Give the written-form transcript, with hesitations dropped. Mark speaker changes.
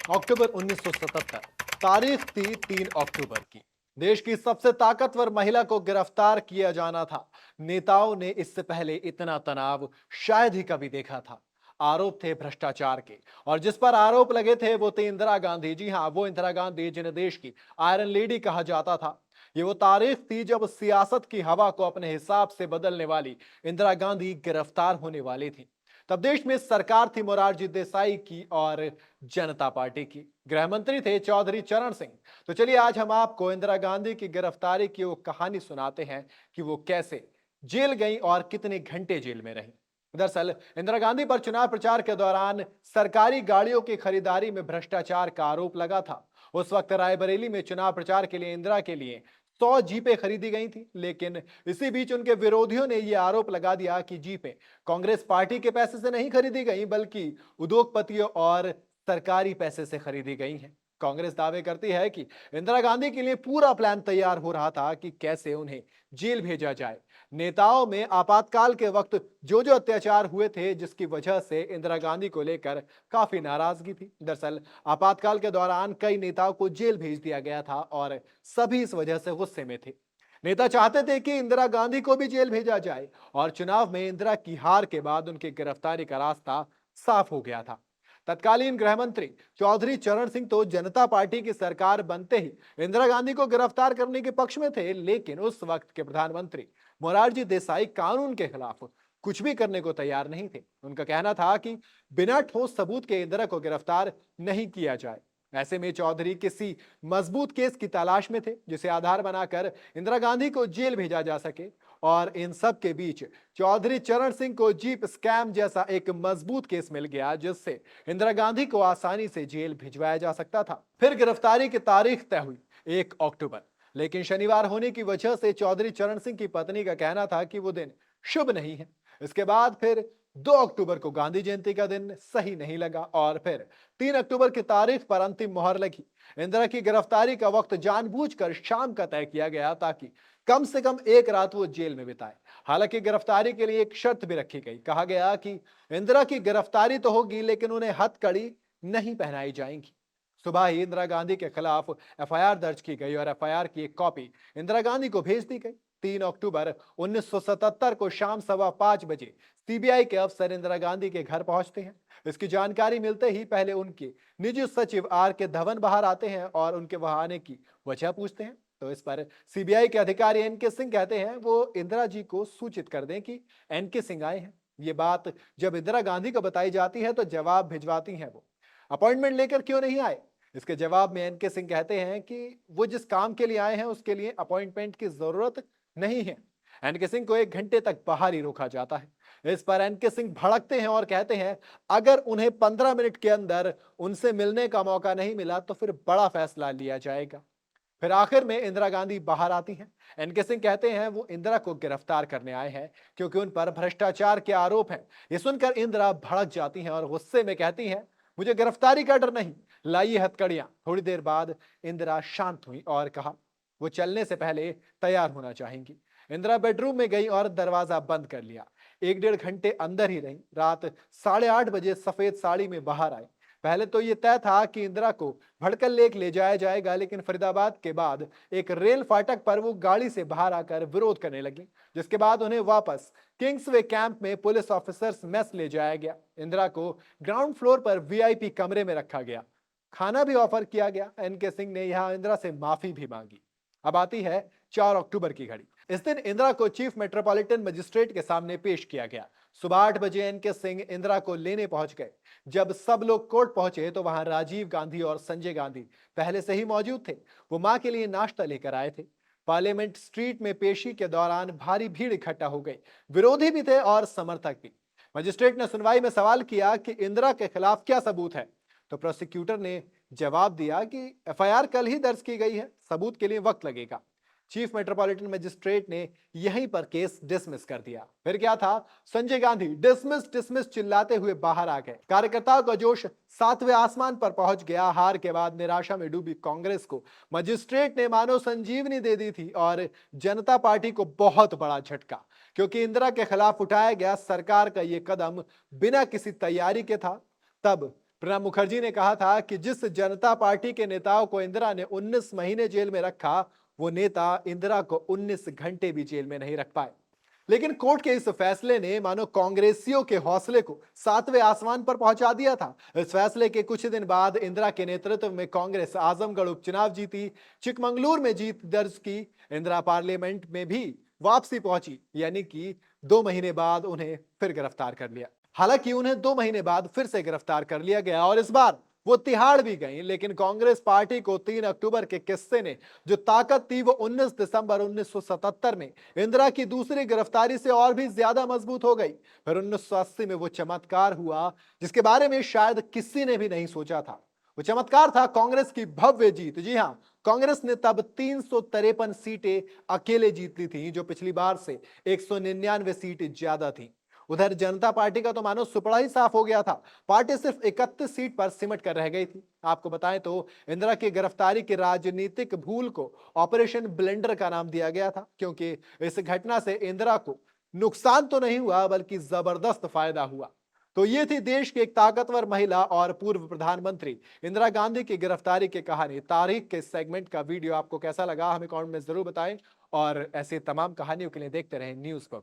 Speaker 1: अक्टूबर 1977 तारीख थी 3 अक्टूबर की। देश की सबसे ताकतवर महिला को गिरफ्तार किया जाना था। नेताओं ने इससे पहले इतना तनाव शायद ही कभी देखा था। आरोप थे भ्रष्टाचार के, और जिस पर आरोप लगे थे वो थी इंदिरा गांधी। जी हां, वो इंदिरा गांधी जिन्हें देश की आयरन लेडी कहा जाता था। ये वो तारीख थी जब सियासत की हवा को अपने हिसाब से बदलने वाली इंदिरा गांधी गिरफ्तार होने वाली थी। तब देश में सरकार थी मोरारजी देसाई की और जनता पार्टी की। गृह मंत्री थे चौधरी चरण सिंह। तो चलिए आज हम आपको इंदिरा गांधी की गिरफ्तारी की वो कहानी सुनाते हैं कि वो कैसे जेल गई और कितने घंटे जेल में रही। दरअसल इंदिरा गांधी पर चुनाव प्रचार के दौरान सरकारी गाड़ियों की खरीदारी में भ्रष्टाचार का आरोप लगा था। उस वक्त रायबरेली में चुनाव प्रचार के लिए इंदिरा के लिए 100 जीपें खरीदी गई थी, लेकिन इसी बीच उनके विरोधियों ने यह आरोप लगा दिया कि जीपें कांग्रेस पार्टी के पैसे से नहीं खरीदी गई, बल्कि उद्योगपतियों और सरकारी पैसे से खरीदी गई हैं। कांग्रेस दावे करती है कि इंदिरा गांधी के लिए पूरा प्लान तैयार हो रहा था कि कैसे उन्हें जेल भेजा जाए। नेताओं में आपातकाल के वक्त जो जो अत्याचार हुए थे, जिसकी वजह से इंदिरा गांधी को लेकर काफी नाराजगी थी। दरअसल आपातकाल के दौरान कई नेताओं को जेल भेज दिया गया था और सभी इस वजह से गुस्से में थे। नेता चाहते थे कि इंदिरा गांधी को भी जेल भेजा जाए, और चुनाव में इंदिरा की हार के बाद उनकी गिरफ्तारी का रास्ता साफ हो गया था। तत्कालीन गृह मंत्री चौधरी चरण सिंह तो जनता पार्टी की सरकार बनते ही इंदिरा गांधी को गिरफ्तार करने के पक्ष में थे, लेकिन उस वक्त के प्रधानमंत्री मोरारजी देसाई कानून के खिलाफ कुछ भी करने को तैयार नहीं थे। उनका कहना था कि बिना ठोस सबूत के इंदिरा को गिरफ्तार नहीं किया जाए। ऐसे में चौधरी किसी मजबूत केस की तलाश में थे जिसे आधार बनाकर इंदिरा गांधी को जेल भेजा जा सके। और इन सब के बीच चौधरी चरण सिंह को जीप स्कैम जैसा एक मजबूत केस मिल गया, जिससे इंदिरा गांधी को आसानी से जेल भिजवाया जा सकता था। फिर गिरफ्तारी की तारीख तय हुई 1 अक्टूबर, लेकिन शनिवार होने की वजह से चौधरी चरण सिंह की पत्नी का कहना था कि वो दिन शुभ नहीं है। इसके बाद फिर 2 अक्टूबर को गांधी जयंती का दिन सही नहीं लगा, और फिर 3 अक्टूबर की तारीख पर अंतिम मोहर लगी। इंदिरा की गिरफ्तारी का वक्त जानबूझकर शाम का तय किया गया ताकि कम से कम एक रात वो जेल में बिताए। हालांकि गिरफ्तारी के लिए एक शर्त भी रखी गई। कहा गया कि इंदिरा की गिरफ्तारी तो होगी, लेकिन उन्हें हथकड़ी नहीं पहनाई जाएंगी। सुबह ही इंदिरा गांधी के खिलाफ एफआईआर दर्ज की गई और एफआईआर की एक कॉपी इंदिरा गांधी को भेज दी गई। 3 अक्टूबर 1977 को शाम 5:15 बजे सीबीआई के अफसर इंदिरा गांधी के घर पहुंचते हैं। इसकी जानकारी मिलते ही पहले उनके निजी सचिव आर के धवन बाहर आते हैं और उनके वहां आने की वजह पूछते हैं। तो इस पर सीबीआई के अधिकारी एनके सिंह कहते हैं वो इंदिरा जी को सूचित कर दें कि एनके सिंह आए हैं। ये बात जब इंदिरा गांधी को बताई जाती है तो जवाब भिजवाती हैं वो, अपॉइंटमेंट लेकर क्यों नहीं आए। इसके जवाब में एनके सिंह कहते हैं कि वो जिस काम के लिए आए हैं उसके लिए अपॉइंटमेंट की जरूरत नहीं है। एनके सिंह को 1 घंटे तक बाहर ही रोका जाता है। इस पर एनके सिंह भड़कते हैं और कहते हैं अगर उन्हें 15 मिनट के अंदर उनसे मिलने का मौका नहीं मिला तो फिर बड़ा फैसला लिया जाएगा। फिर आखिर में इंदिरा गांधी बाहर आती हैं। एनके सिंह कहते हैं वो इंदिरा को गिरफ्तार करने आए हैं क्योंकि उन पर भ्रष्टाचार के आरोप हैं। ये सुनकर इंदिरा भड़क जाती हैं और गुस्से में कहती हैं मुझे गिरफ्तारी का डर नहीं, लाइए हथकड़ियां। थोड़ी देर बाद इंदिरा शांत हुई और कहा वो चलने से पहले तैयार होना चाहेंगी। इंदिरा बेडरूम में गई और दरवाजा बंद कर लिया। 1 डेढ़ घंटे अंदर ही रही। रात 8:30 बजे सफेद साड़ी में बाहर आई। पहले तो ये तय था कि इंदिरा को भड़कल लेक ले जाया जाएगा, लेकिन फरीदाबाद के बाद एक रेल फाटक पर वो गाड़ी से बाहर आकर विरोध करने लगी, जिसके बाद उन्हें वापस किंग्सवे कैंप में पुलिस ऑफिसर्स मेस ले जाया गया। इंदिरा को ग्राउंड फ्लोर पर वीआईपी कमरे में रखा गया। खाना भी ऑफर किया गया। एनके सिंह ने यहां इंदिरा से माफी भी मांगी। अब आती है 4 अक्टूबर की घड़ी। इस दिन इंदिरा को चीफ मेट्रोपॉलिटन मजिस्ट्रेट के सामने पेश किया गया। सुबह 8 बजे एनके सिंह इंदिरा को लेने पहुंच गए। जब सब लोग कोर्ट पहुंचे तो वहां राजीव गांधी और संजय गांधी पहले से ही मौजूद थे। वो मां के लिए नाश्ता लेकर आए थे। पार्लियामेंट स्ट्रीट में पेशी के दौरान भारी भीड़ इकट्ठा हो गई। विरोधी भी थे और समर्थक भी। मजिस्ट्रेट ने सुनवाई में सवाल किया कि इंदिरा के खिलाफ क्या सबूत है। तो प्रोसिक्यूटर ने जवाब दिया कि एफआईआर कल ही दर्ज की गई है, सबूत के लिए वक्त लगेगा। चीफ मेट्रोपॉलिटन मजिस्ट्रेट ने यहीं पर केस डिसमिस कर दिया। फिर क्या था, संजय गांधी डिसमिस डिसमिस चिल्लाते हुए बाहर आ गए। कार्यकर्ताओं का जोश 7वें आसमान पर पहुंच गया। हार के बाद निराशा में डूबी कांग्रेस को मजिस्ट्रेट ने मानो संजीवनी दे दी थी, और जनता पार्टी को बहुत बड़ा झटका, क्योंकि इंदिरा के खिलाफ उठाया गया सरकार का यह कदम बिना किसी तैयारी के था। तब प्रणब मुखर्जी ने कहा था कि जिस जनता पार्टी के नेताओं को इंदिरा ने 19 महीने जेल में रखा, वो नेता इंदिरा को 19 घंटे भी जेल में नहीं रख पाए। लेकिन कोर्ट के इस फैसले ने मानो कांग्रेसियों के हौसले को सातवें आसमान पर पहुंचा दिया था। इस फैसले के कुछ दिन बाद इंदिरा के नेतृत्व में कांग्रेस आजमगढ़ उपचुनाव जीती, चिकमंगलुरु में जीत दर्ज की, इंदिरा पार्लियामेंट में भी वापसी पहुंची, यानी कि 2 महीने बाद उन्हें फिर गिरफ्तार कर लिया। हालांकि उन्हें 2 महीने बाद फिर से गिरफ्तार कर लिया गया और इस बार वो तिहाड़ भी गई, लेकिन कांग्रेस पार्टी को 3 अक्टूबर के किस्से ने जो ताकत थी वो 19 दिसंबर 1977 में इंदिरा की दूसरी गिरफ्तारी से और भी ज्यादा मजबूत हो गई। फिर 1980 में वो चमत्कार हुआ जिसके बारे में शायद किसी ने भी नहीं सोचा था। वो चमत्कार था कांग्रेस की भव्य जीत। जी हां, कांग्रेस ने तब 353 सीटें अकेले जीत ली थी, जो पिछली बार से 199 सीटें ज्यादा थी। उधर जनता पार्टी का तो मानो सुपड़ा ही साफ हो गया था। पार्टी सिर्फ 31 सीट पर सिमट कर रह गई थी। आपको बताएं तो इंदिरा की गिरफ्तारी की राजनीतिक भूल को ऑपरेशन ब्लेंडर का नाम दिया गया था, क्योंकि इस घटना से इंदिरा को नुकसान तो नहीं हुआ बल्कि जबरदस्त फायदा हुआ। तो ये थी देश की एक ताकतवर महिला और पूर्व प्रधानमंत्री इंदिरा गांधी की गिरफ्तारी की कहानी। तारीख के सेगमेंट का वीडियो आपको कैसा लगा हमें कमेंट में जरूर बताएं और ऐसे तमाम कहानियों के लिए देखते रहें न्यूज़ को।